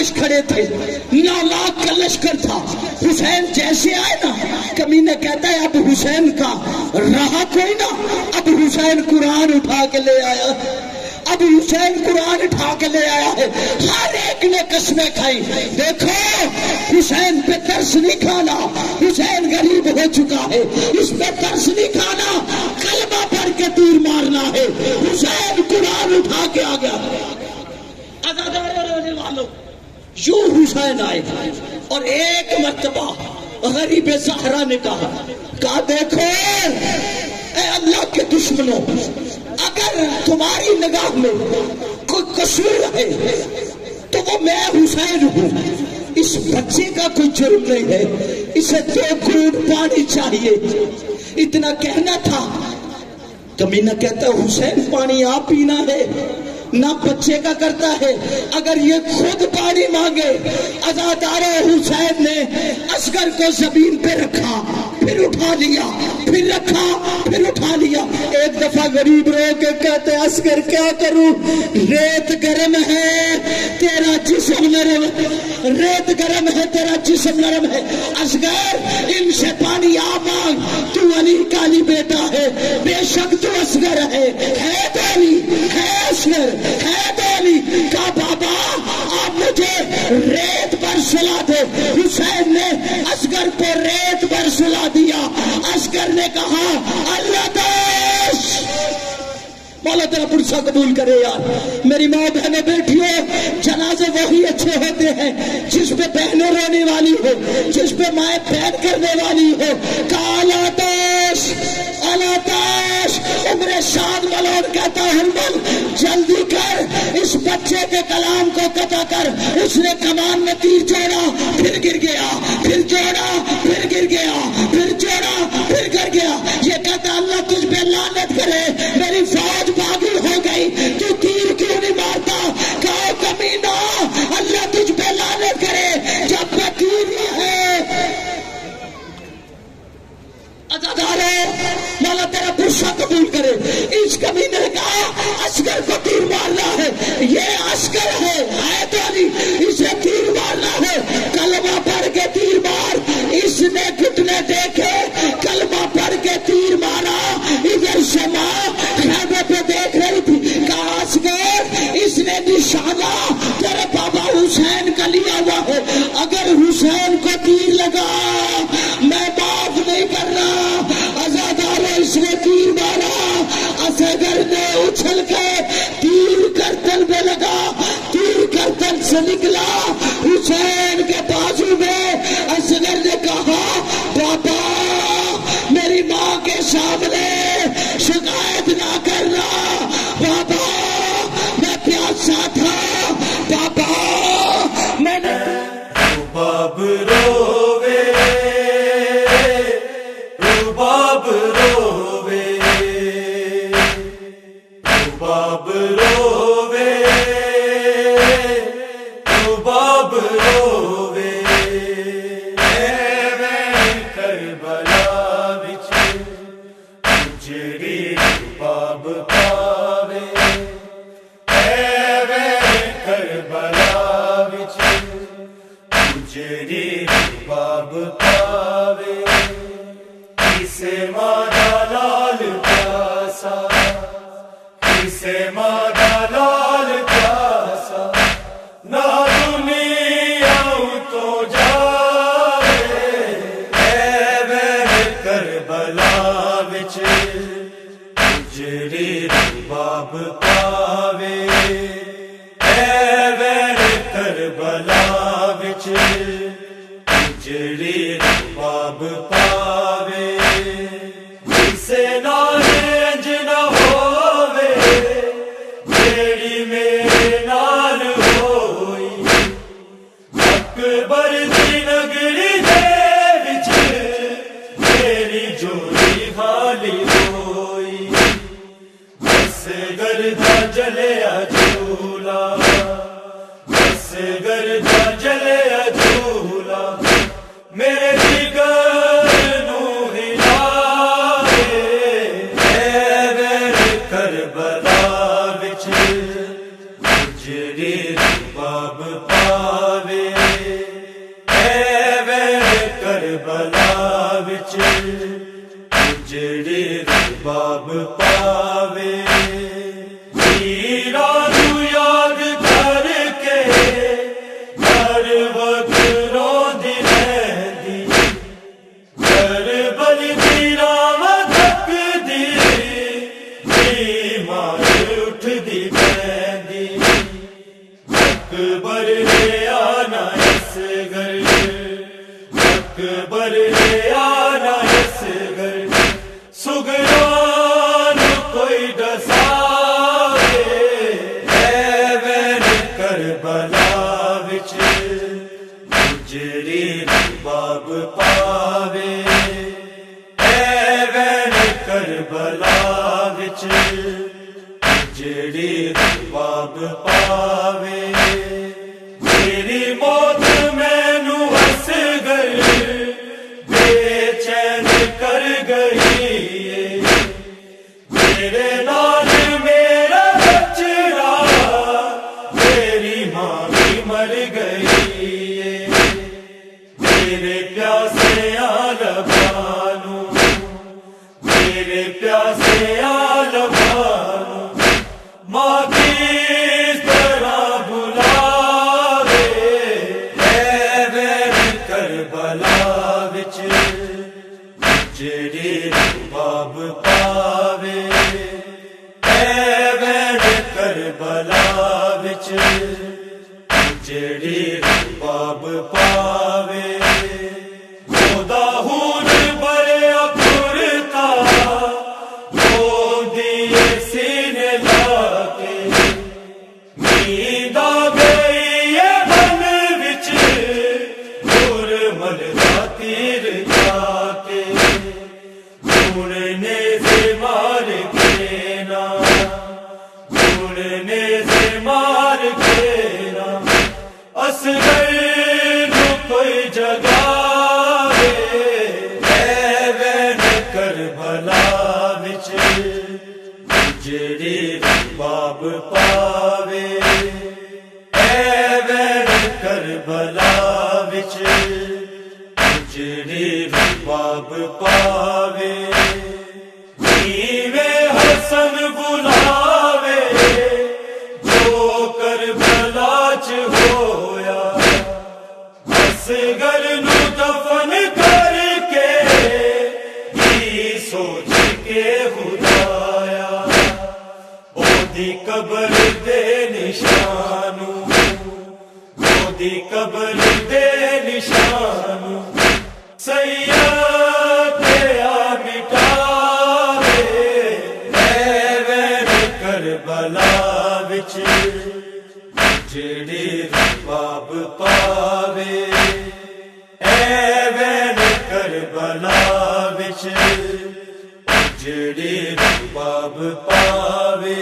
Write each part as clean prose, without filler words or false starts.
फौज खड़े थे, 9 लाख का लश्कर था। हुसैन जैसे आए ना, कमीने कहता है अब हुसैन का रहा कोई ना, अब हुसैन कुरान उठा के ले आया, अब हुसैन कुरान उठा के ले आया है। हर एक ने कसमें खाई, देखो हुसैन पे तरस नहीं खाना, हुसैन गरीब हो चुका है, इस पे तरस नहीं खाना, कलमा पढ़ के तीर मारना है। हुसैन कुरान उठा के आ गया। अज़ादारे रहने वालों, यूं हुसैन आए और एक मर्तबा गरीब ज़हरा ने कहा देखो ए अल्लाह के दुश्मनों, अगर तुम्हारी निगाह में कोई कसूर है तो वो मैं हुसैन हूँ, इस बच्चे का कोई जुर्म नहीं है, इसे 2 घूंट पानी चाहिए, इतना कहना था। कमीना कहता हुसैन पानी आप पीना है ना बच्चे का करता है, अगर ये खुद पानी मांगे। अज़ादारे हुसैन ने असगर को जमीन पे रखा, फिर उठा लिया, फिर रखा, फिर उठा लिया। एक दफा गरीब रो के कहते असगर क्या करूं, रेत गर्म है तेरा जिस्म नरम, रेत गर्म है तेरा जिस्म नरम है। असगर इनसे पानी आ मांग, तू अली का अली बेटा है, बेशक तू असगर है तो अली है, असगर है तो अली का बाबा आप मुझे रेत पर सुला दे। हुसैन ने असगर को रेत पर सुला दिया। असगर ने कहा अल्लाह दाश, मौला तेरा पुरसा कबूल करे यार। मेरी माँ बहने बैठियो, जनाजे वही अच्छे होते हैं जिस पे बहनें रोने वाली हो, जिस पे माए पैर करने वाली हो। काला दाश अलाताश उम्र शाद मलोन कहता हरमल जल्दी कर, इस बच्चे के कलाम को कता कर। उसने कमान में तीर जोड़ा, फिर गिर गया, फिर जोड़ा, फिर गिर गया, फिर जोड़ा, फिर गिर गया। ये कहता अल्लाह तुझ पे लानत करे, मेरी फौज बागी हो गई, तू तीर क्यों नहीं मारता। कहो कमीना अल्लाह तुझ पे लानत करे, जब पे तीर है। अज़ादारे मौला तेरा पुरसा कबूल करे। इस कमीने ने कहा असगर को तीर मारना है, ये असगर है तो अली, इसे तीर मारना है, कलमा पढ़ के तीर मार। इसने घुटने देखे, कलमा पढ़ के तीर मारा। इधर से माँ खैबे पे देख रही थी, कहा असगर इसने निशाना तेरे बाबा हुसैन का लिया हुआ है, अगर हुसैन को तीर लगा मैं माफ नहीं करना। अज़ादारे इसने तीर मारा, असगर ने उछल के तीर गर्दन में लगा, तीर गर्दन से निकला हुसैन के बाजू में। असगर ने कहा बाबा मेरी माँ के सामने शिकायत ना करना, बाबा मैं प्यासा था, बाबा मैंने रुबाब रोवे, रुबाब रोवे, रुबाब रोवे, रुबाब रोवे। करबला विच उजड़ी रुबाब पावे, करबला विच उजड़ी रुबाब पावे। किसे मादा लाल प्यासा, किसे मादा लाल प्यासा, ना दुनिया तो जावे। करबला विच उजड़ी रुबाब पावे, करबला विच उजड़ी रुबाब पावे। जिसे नाल इंज न होवे जेड़ी मेरे नाल होई, अकबर दी नगरी दे विच मेरी जोड़ी खाली होई। असगर दा जलिया झूला, असगर दा जलिया झूला, मेरे जिगर नू हिलावे। करबला विच उजड़ी रुबाब पावे। विच उजड़ी रुबाब पावे हीरा नू याद करके हर वक्त रोंदी रहंदी करबल दी राम धकदी बीमार उठदी पैंदी अकबर ले आना इस घर अकबर ले आना इस घर सुगरान कोई दसावे ऐवेन करबला विच उजड़ी रुबाब पावे ऐवेन करबला विच उजड़ी रुबाब पावे मेरी मौत मैनू असगर बेचैन कर गई मेरे नाल मेरा बचड़ा मेरी माँ भी मर गई मेरे प्यासे आलमानू मेरे प्यासे आलमानू माँ किस तरह बुलावे ऐवेन करबला विच उजड़ी रुबाब पावे ऐवेन करबला विच उजड़ी रुबाब पावे खुदा हून बड़े खुरता दिए सीने लाके नींद आ गई है मन विच मुरमल दा तीर जाके ढूंढने से मार के ना ढूंढने से मार के ना असगर नू कोई जगावे ऐवेन करबला विच उजड़ी रुबाब पावे ऐवेन करबला विच उजड़ी रुबाब पावे नीवे हसन बुलावे जो करबला च होया असगर नू दफन करके ही सोच के खुदाया ओदी कबर दे निशानू ओदी कबर दे निशानू सैयद आ मिटावे ऐवेन करबला विच उजड़ी रुबाब पावे ऐवेन करबला विच उजड़ी रुबाब पावे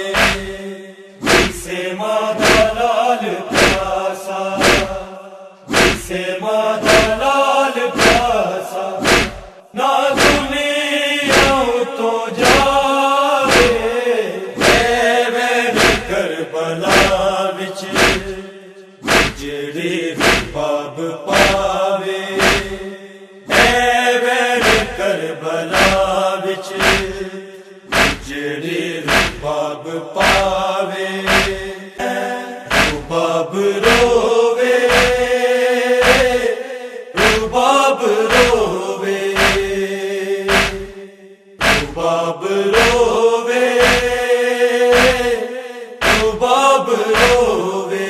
जिसे माता लाल प्यासा जिसे माता लाल प्यासा ना दुनिया तो जावे ऐवेन करबला विच उजड़ी रुबाब पावे ऐवेन करबला विच उजड़ी रुबाब पावे रुबाब रोवे रुबाब रोवे रुबाब रोवे रुबाब रोवे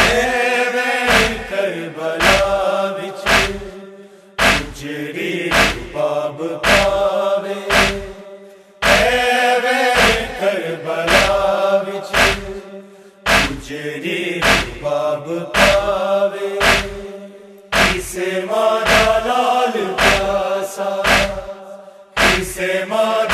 ऐवेन करबला विच उजड़ी रुबाब पावे ऐवेन करबला विच उजड़ी रुबाब पावे किसे माता लाल प्यासा किसे माता